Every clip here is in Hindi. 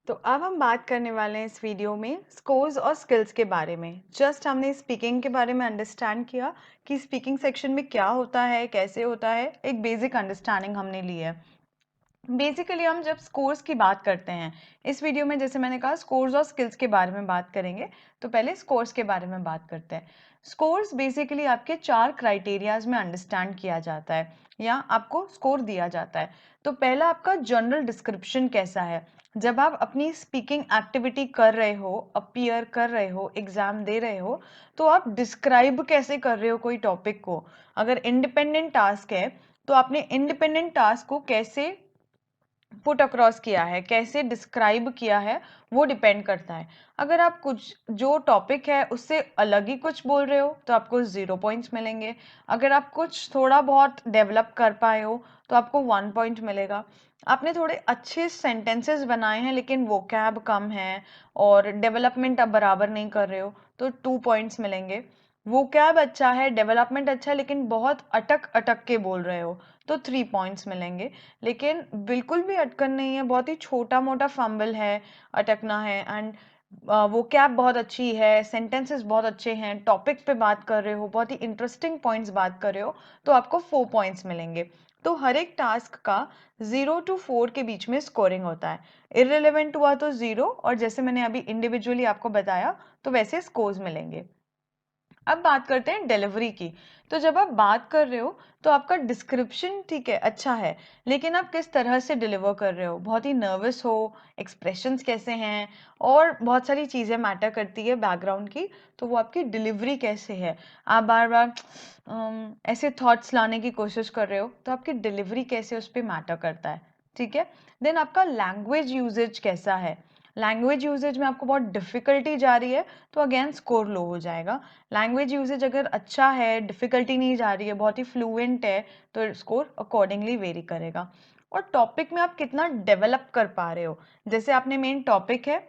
तो अब हम बात करने वाले हैं इस वीडियो में स्कोर्स और स्किल्स के बारे में। जस्ट हमने स्पीकिंग के बारे में अंडरस्टैंड किया कि स्पीकिंग सेक्शन में क्या होता है, कैसे होता है, एक बेसिक अंडरस्टैंडिंग हमने ली है। बेसिकली हम जब स्कोर्स की बात करते हैं इस वीडियो में, जैसे मैंने कहा स्कोर्स और स्किल्स के बारे में बात करेंगे, तो पहले स्कोर्स के बारे में बात करते हैं। स्कोर्स बेसिकली आपके 4 क्राइटेरियाज में अंडरस्टैंड किया जाता है या आपको स्कोर दिया जाता है। तो पहला आपका जनरल डिस्क्रिप्शन कैसा है। जब आप अपनी स्पीकिंग एक्टिविटी कर रहे हो, अपीयर कर रहे हो, एग्जाम दे रहे हो, तो आप डिस्क्राइब कैसे कर रहे हो कोई टॉपिक को। अगर इंडिपेंडेंट टास्क है तो आपने इंडिपेंडेंट टास्क को कैसे पुट अक्रॉस किया है, कैसे डिस्क्राइब किया है, वो डिपेंड करता है। अगर आप कुछ जो टॉपिक है उससे अलग ही कुछ बोल रहे हो तो आपको 0 पॉइंट्स मिलेंगे। अगर आप कुछ थोड़ा बहुत डेवलप कर पाए हो तो आपको 1 पॉइंट मिलेगा। आपने थोड़े अच्छे सेंटेंसेस बनाए हैं लेकिन वोकैब कम है और डेवलपमेंट आप बराबर नहीं कर रहे हो तो 2 पॉइंट्स मिलेंगे। वोकैब अच्छा है, डेवलपमेंट अच्छा है, लेकिन बहुत अटक अटक के बोल रहे हो तो 3 पॉइंट्स मिलेंगे। लेकिन बिल्कुल भी अटकन नहीं है, बहुत ही छोटा मोटा फंबल है, अटकना है, एंड वो कैब बहुत अच्छी है, सेंटेंसेस बहुत अच्छे हैं, टॉपिक पे बात कर रहे हो, बहुत ही इंटरेस्टिंग पॉइंट्स बात कर रहे हो, तो आपको 4 पॉइंट्स मिलेंगे। तो हर एक टास्क का 0 to 4 के बीच में स्कोरिंग होता है। इररिलेवेंट हुआ तो 0, और जैसे मैंने अभी इंडिविजुअली आपको बताया तो वैसे स्कोर्स मिलेंगे। अब बात करते हैं डिलीवरी की। तो जब आप बात कर रहे हो तो आपका डिस्क्रिप्शन ठीक है, अच्छा है, लेकिन आप किस तरह से डिलीवर कर रहे हो, बहुत ही नर्वस हो, एक्सप्रेशंस कैसे हैं, और बहुत सारी चीज़ें मैटर करती है बैकग्राउंड की, तो वो आपकी डिलीवरी कैसे है। आप बार बार ऐसे थॉट्स लाने की कोशिश कर रहे हो तो आपकी डिलीवरी कैसे, उस पर मैटर करता है। ठीक है। देन आपका लैंग्वेज यूजेज कैसा है। लैंग्वेज यूजेज में आपको बहुत डिफिकल्टी जा रही है तो अगेन स्कोर लो हो जाएगा। लैंग्वेज यूजेज अगर अच्छा है, डिफिकल्टी नहीं जा रही है, बहुत ही फ्लुएंट है, तो स्कोर अकॉर्डिंगली वेरी करेगा। और टॉपिक में आप कितना डेवलप कर पा रहे हो, जैसे आपने मेन टॉपिक है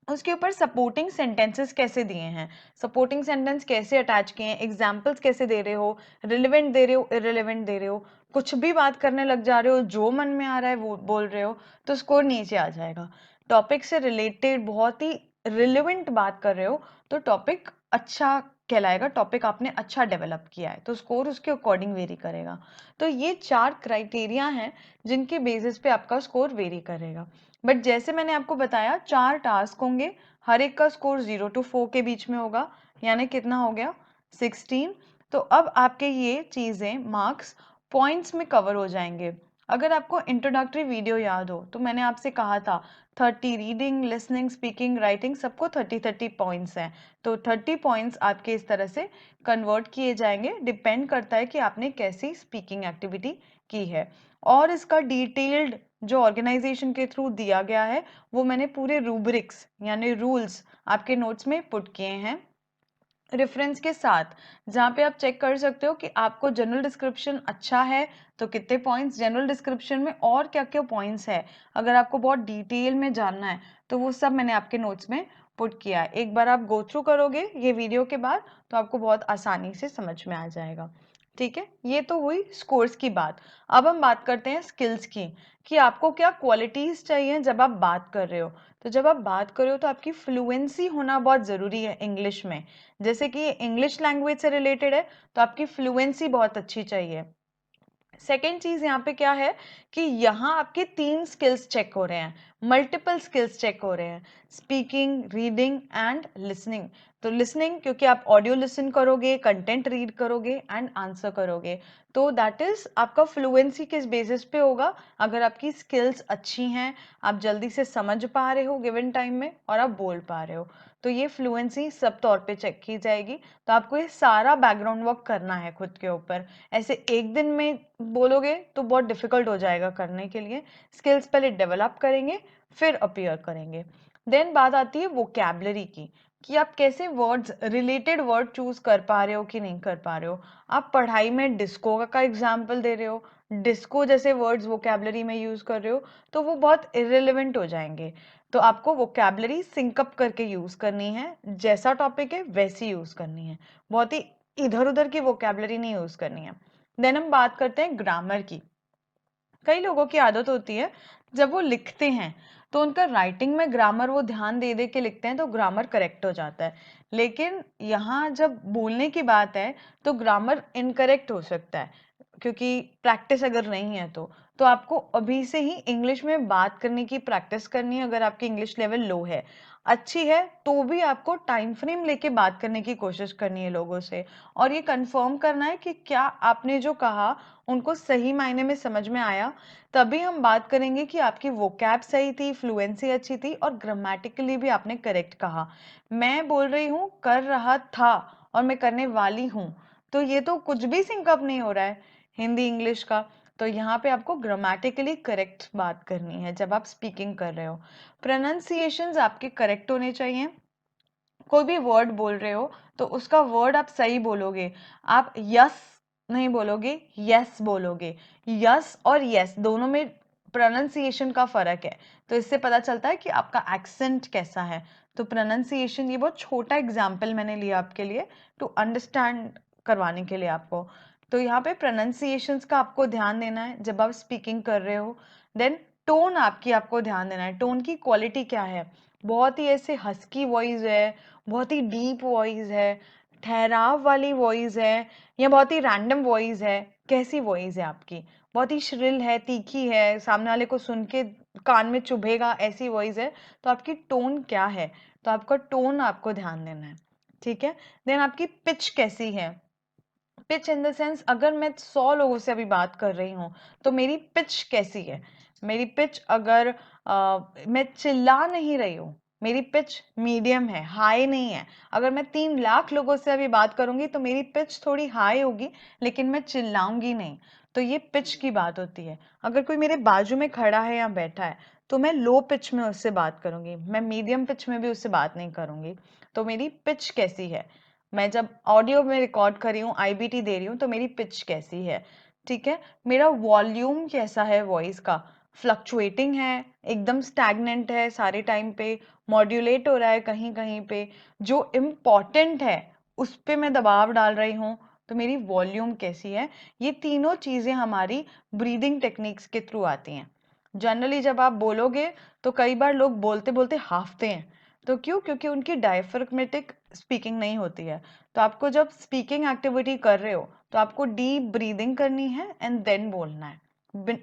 उसके ऊपर सपोर्टिंग सेंटेंसेस कैसे दिए हैं, सपोर्टिंग सेंटेंस कैसे अटैच किए हैं, एग्जाम्पल्स कैसे दे रहे हो, रिलेवेंट दे रहे हो, इररिलेवेंट दे रहे हो, कुछ भी बात करने लग जा रहे हो, जो मन में आ रहा है वो बोल रहे हो, तो स्कोर नीचे आ जाएगा। टॉपिक से रिलेटेड बहुत ही रिलेवेंट बात कर रहे हो तो टॉपिक अच्छा कहलाएगा, टॉपिक आपने अच्छा डेवलप किया है, तो स्कोर उसके अकॉर्डिंग वेरी करेगा। तो ये 4 क्राइटेरिया हैं जिनके बेसिस पे आपका स्कोर वेरी करेगा। बट जैसे मैंने आपको बताया 4 टास्क होंगे, हर एक का स्कोर 0 to 4 के बीच में होगा, यानी कितना हो गया 16। तो अब आपके ये चीज़ें मार्क्स पॉइंट्स में कवर हो जाएंगे। अगर आपको इंट्रोडक्टरी वीडियो याद हो तो मैंने आपसे कहा था 30 रीडिंग, लिसनिंग, स्पीकिंग, राइटिंग सबको 30-30 पॉइंट्स हैं। तो 30 पॉइंट्स आपके इस तरह से कन्वर्ट किए जाएंगे, डिपेंड करता है कि आपने कैसी स्पीकिंग एक्टिविटी की है। और इसका डिटेल्ड जो ऑर्गेनाइजेशन के थ्रू दिया गया है वो मैंने पूरे रूब्रिक्स यानी रूल्स आपके नोट्स में पुट किए हैं रेफरेंस के साथ, जहाँ पे आप चेक कर सकते हो कि आपको जनरल डिस्क्रिप्शन अच्छा है तो कितने पॉइंट्स, जनरल डिस्क्रिप्शन में और क्या क्या पॉइंट्स है, अगर आपको बहुत डिटेल में जानना है तो वो सब मैंने आपके नोट्स में पुट किया है। एक बार आप गो थ्रू करोगे ये वीडियो के बाद तो आपको बहुत आसानी से समझ में आ जाएगा। ठीक है, ये तो हुई स्कोर्स की बात। अब हम बात करते हैं स्किल्स की, कि आपको क्या क्वालिटीज चाहिए जब आप बात कर रहे हो। तो जब आप बात कर रहे हो तो आपकी फ्लुएंसी होना बहुत ज़रूरी है इंग्लिश में। जैसे कि इंग्लिश लैंग्वेज से रिलेटेड है तो आपकी फ्लुएंसी बहुत अच्छी चाहिए। सेकेंड चीज यहाँ पे क्या है कि यहाँ आपके 3 स्किल्स चेक हो रहे हैं, मल्टीपल स्किल्स चेक हो रहे हैं, स्पीकिंग, रीडिंग एंड लिसनिंग। तो लिसनिंग क्योंकि आप ऑडियो लिसन करोगे, कंटेंट रीड करोगे एंड आंसर करोगे, तो दैट इज आपका फ्लुएंसी किस बेसिस पे होगा। अगर आपकी स्किल्स अच्छी हैं, आप जल्दी से समझ पा रहे हो गिवन टाइम में और आप बोल पा रहे हो, तो ये फ्लुएंसी सब तौर पे चेक की जाएगी। तो आपको ये सारा बैकग्राउंड वर्क करना है खुद के ऊपर। ऐसे एक दिन में बोलोगे तो बहुत डिफिकल्ट हो जाएगा करने के लिए। स्किल्स पहले डेवलप करेंगे फिर अपीयर करेंगे। देन बात आती है वोकैबलरी की, कि आप कैसे वर्ड्स, रिलेटेड वर्ड चूज कर पा रहे हो कि नहीं कर पा रहे हो। आप पढ़ाई में डिस्को का एग्जाम्पल दे रहे हो, डिस्को जैसे वर्ड्स वोकैबलरी में यूज कर रहे हो तो वो बहुत इररिलेवेंट हो जाएंगे। तो आपको वोकैबलरी सिंकअप करके यूज करनी है, जैसा टॉपिक है वैसी यूज करनी है, बहुत ही इधर उधर की वोकैबलरी नहीं यूज करनी है। देन हम बात करते हैं ग्रामर की। कई लोगों की आदत होती है जब वो लिखते हैं तो उनका राइटिंग में ग्रामर वो ध्यान दे दे के लिखते हैं तो ग्रामर करेक्ट हो जाता है। लेकिन यहाँ जब बोलने की बात है तो ग्रामर इनकरेक्ट हो सकता है, क्योंकि प्रैक्टिस अगर नहीं है तो आपको अभी से ही इंग्लिश में बात करने की प्रैक्टिस करनी है। अगर आपकी इंग्लिश लेवल लो है, अच्छी है, तो भी आपको टाइम फ्रेम लेके बात करने की कोशिश करनी है लोगों से, और ये कंफर्म करना है कि क्या आपने जो कहा उनको सही मायने में समझ में आया। तभी हम बात करेंगे कि आपकी वोकैब सही थी, फ्लुएंसी अच्छी थी, और ग्रामेटिकली भी आपने करेक्ट कहा। मैं बोल रही हूँ कर रहा था और मैं करने वाली हूँ, तो ये तो कुछ भी सिंकअप नहीं हो रहा है हिंदी इंग्लिश का। तो यहाँ पे आपको ग्रामेटिकली करेक्ट बात करनी है जब आप स्पीकिंग कर रहे हो। प्रोनाउंसिएशंस आपके करेक्ट होने चाहिए। कोई भी वर्ड बोल रहे हो तो उसका वर्ड आप सही बोलोगे। आप यस नहीं बोलोगे, यस बोलोगे। यस और यस दोनों में प्रोनाउंसिएशन का फर्क है, तो इससे पता चलता है कि आपका एक्सेंट कैसा है। तो प्रोनाउंसिएशन, ये बहुत छोटा एग्जाम्पल मैंने लिया आपके लिए टू अंडरस्टैंड करवाने के लिए आपको। तो यहाँ पे प्रोनाउंसिएशंस का आपको ध्यान देना है जब आप स्पीकिंग कर रहे हो। देन टोन आपकी आपको ध्यान देना है, टोन की क्वालिटी क्या है। बहुत ही ऐसे हस्की वॉइस है, बहुत ही डीप वॉइस है, ठहराव वाली वॉइस है, या बहुत ही रैंडम वॉइस है। कैसी वॉइस है आपकी? बहुत ही श्रिल है, तीखी है, सामने वाले को सुन के कान में चुभेगा, ऐसी वॉइस है। तो आपकी टोन क्या है? तो आपका टोन आपको ध्यान देना है, ठीक है। देन आपकी पिच कैसी है? पिच इन द सेंस, अगर मैं 100 लोगों से अभी बात कर रही हूँ तो मेरी पिच कैसी है? मेरी पिच अगर मैं चिल्ला नहीं रही हूँ, मेरी पिच मीडियम है, हाई नहीं है। अगर मैं 3 लाख लोगों से अभी बात करूंगी तो मेरी पिच थोड़ी हाई होगी, लेकिन मैं चिल्लाऊंगी नहीं। तो ये पिच की बात होती है। अगर कोई मेरे बाजू में खड़ा है या बैठा है तो मैं लो पिच में उससे बात करूंगी, मैं मीडियम पिच में भी उससे बात नहीं करूंगी। तो मेरी पिच कैसी है? मैं जब ऑडियो में रिकॉर्ड कर रही हूँ, आईबीटी दे रही हूँ, तो मेरी पिच कैसी है, ठीक है। मेरा वॉल्यूम कैसा है वॉइस का? फ्लक्चुएटिंग है, एकदम स्टैग्नेंट है सारे टाइम पे, मॉड्यूलेट हो रहा है कहीं कहीं पे, जो इम्पॉर्टेंट है उस पे मैं दबाव डाल रही हूँ। तो मेरी वॉल्यूम कैसी है? ये तीनों चीजें हमारी ब्रीदिंग टेक्निक्स के थ्रू आती हैं। जनरली जब आप बोलोगे तो कई बार लोग बोलते बोलते हाफते हैं। तो क्यों? क्योंकि उनकी डायफ्राग्मेटिक स्पीकिंग नहीं होती है। तो आपको जब स्पीकिंग एक्टिविटी कर रहे हो तो आपको डीप ब्रीदिंग करनी है एंड देन बोलना है।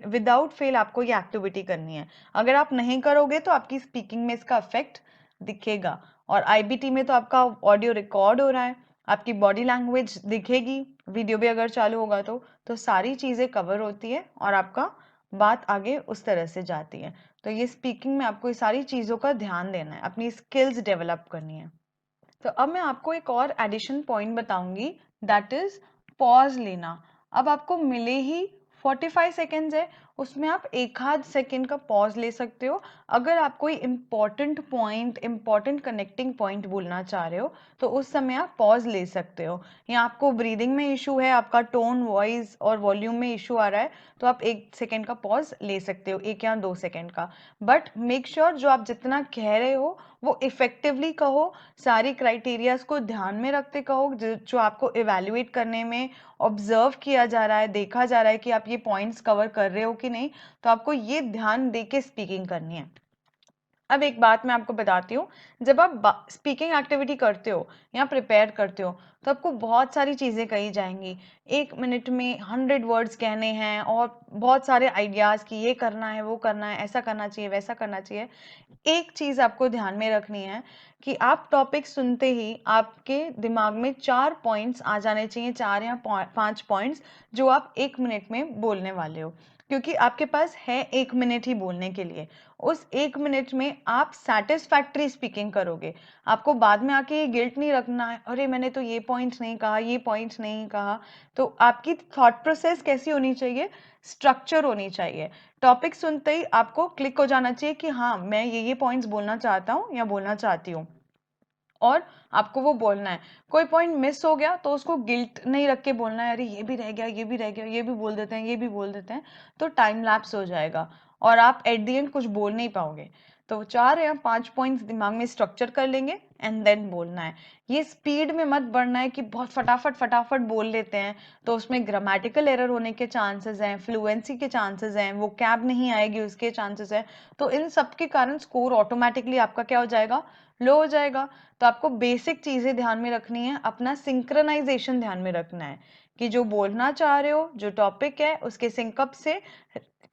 विदाउट फेल आपको ये एक्टिविटी करनी है। अगर आप नहीं करोगे तो आपकी स्पीकिंग में इसका इफेक्ट दिखेगा। और आईबीटी में तो आपका ऑडियो रिकॉर्ड हो रहा है, आपकी बॉडी लैंग्वेज दिखेगी, वीडियो भी अगर चालू होगा तो सारी चीजें कवर होती है और आपका बात आगे उस तरह से जाती है। तो ये स्पीकिंग में आपको ये सारी चीज़ों का ध्यान देना है, अपनी स्किल्स डेवलप करनी है। तो अब मैं आपको एक और एडिशन पॉइंट बताऊंगी, दैट इज पॉज लेना। अब आपको मिले ही 45 सेकेंड्स है, उसमें आप एक आध सेकेंड का पॉज ले सकते हो। अगर आप कोई important point, important connecting point बोलना चाह रहे हो तो उस समय आप पॉज ले सकते हो। या आपको ब्रीदिंग में इशू है, आपका टोन, वॉइस और वॉल्यूम में इशू आ रहा है, तो आप 1 सेकेंड का पॉज ले सकते हो, 1 या 2 सेकेंड का। बट मेक श्योर जो आप जितना कह रहे हो वो इफेक्टिवली कहो, सारी क्राइटेरियाज को ध्यान में रखते कहो, जो आपको इवेल्युएट करने में ऑब्जर्व किया जा रहा है, देखा जा रहा है कि आप ये पॉइंट्स कवर कर रहे हो कि नहीं। तो आपको ये ध्यान दे के स्पीकिंग करनी है। अब एक बात मैं आपको बताती हूँ, जब आप स्पीकिंग एक्टिविटी करते हो या प्रिपेयर करते हो तो आपको बहुत सारी चीज़ें कही जाएंगी। 1 मिनट में 100 वर्ड्स कहने हैं और बहुत सारे आइडियाज़ कि ये करना है, वो करना है, ऐसा करना चाहिए, वैसा करना चाहिए। एक चीज आपको ध्यान में रखनी है कि आप टॉपिक सुनते ही आपके दिमाग में 4 पॉइंट्स आ जाने चाहिए, 4 या 5 पॉइंट्स जो आप 1 मिनट में बोलने वाले हो। क्योंकि आपके पास है 1 मिनट ही बोलने के लिए। उस 1 मिनट में आप सेटिस्फैक्ट्री स्पीकिंग करोगे। आपको बाद में आके ये गिल्ट नहीं रखना है, अरे मैंने तो ये पॉइंट नहीं कहा, ये पॉइंट नहीं कहा। तो आपकी थॉट प्रोसेस कैसी होनी चाहिए? स्ट्रक्चर होनी चाहिए। टॉपिक सुनते ही आपको क्लिक हो जाना चाहिए कि हाँ, मैं ये पॉइंट्स बोलना चाहता हूँ या बोलना चाहती हूँ, और आपको वो बोलना है। कोई पॉइंट मिस हो गया तो उसको गिल्ट नहीं रख के बोलना है, अरे ये भी रह गया, ये भी रह गया, ये भी बोल देते हैं, ये भी बोल देते हैं, तो टाइम लैप्स हो जाएगा और आप एट द एंड कुछ बोल नहीं पाओगे। तो 4 या 5 पॉइंट्स दिमाग में स्ट्रक्चर कर लेंगे एंड देन बोलना है। ये स्पीड में मत बढ़ना है कि बहुत फटाफट फटाफट बोल लेते हैं तो उसमें ग्रामेटिकल एरर होने के चांसेस हैं, फ्लुएंसी के चांसेस हैं, वो कैब नहीं आएगी उसके चांसेस हैं। तो इन सब के कारण स्कोर ऑटोमेटिकली आपका क्या हो जाएगा, लो हो जाएगा। तो आपको बेसिक चीजें ध्यान में रखनी है, अपना सिंक्रोनाइजेशन ध्यान में रखना है कि जो बोलना चाह रहे हो, जो टॉपिक है, उसके सिंकअप से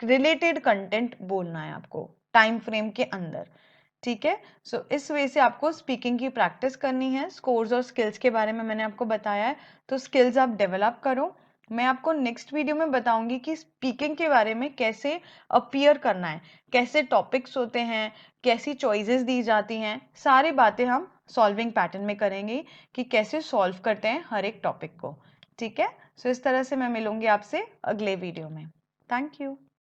रिलेटेड कंटेंट बोलना है आपको टाइम फ्रेम के अंदर। ठीक है, सो इस वे से आपको स्पीकिंग की प्रैक्टिस करनी है। स्कोर्स और स्किल्स के बारे में मैंने आपको बताया है, तो स्किल्स आप डेवलप करो। मैं आपको नेक्स्ट वीडियो में बताऊंगी कि स्पीकिंग के बारे में कैसे अपीयर करना है, कैसे टॉपिक्स होते हैं, कैसी चॉइसेस दी जाती हैं, सारी बातें हम सॉल्विंग पैटर्न में करेंगे कि कैसे सॉल्व करते हैं हर एक टॉपिक को। ठीक है, सो इस तरह से मैं मिलूंगी आपसे अगले वीडियो में। Thank you.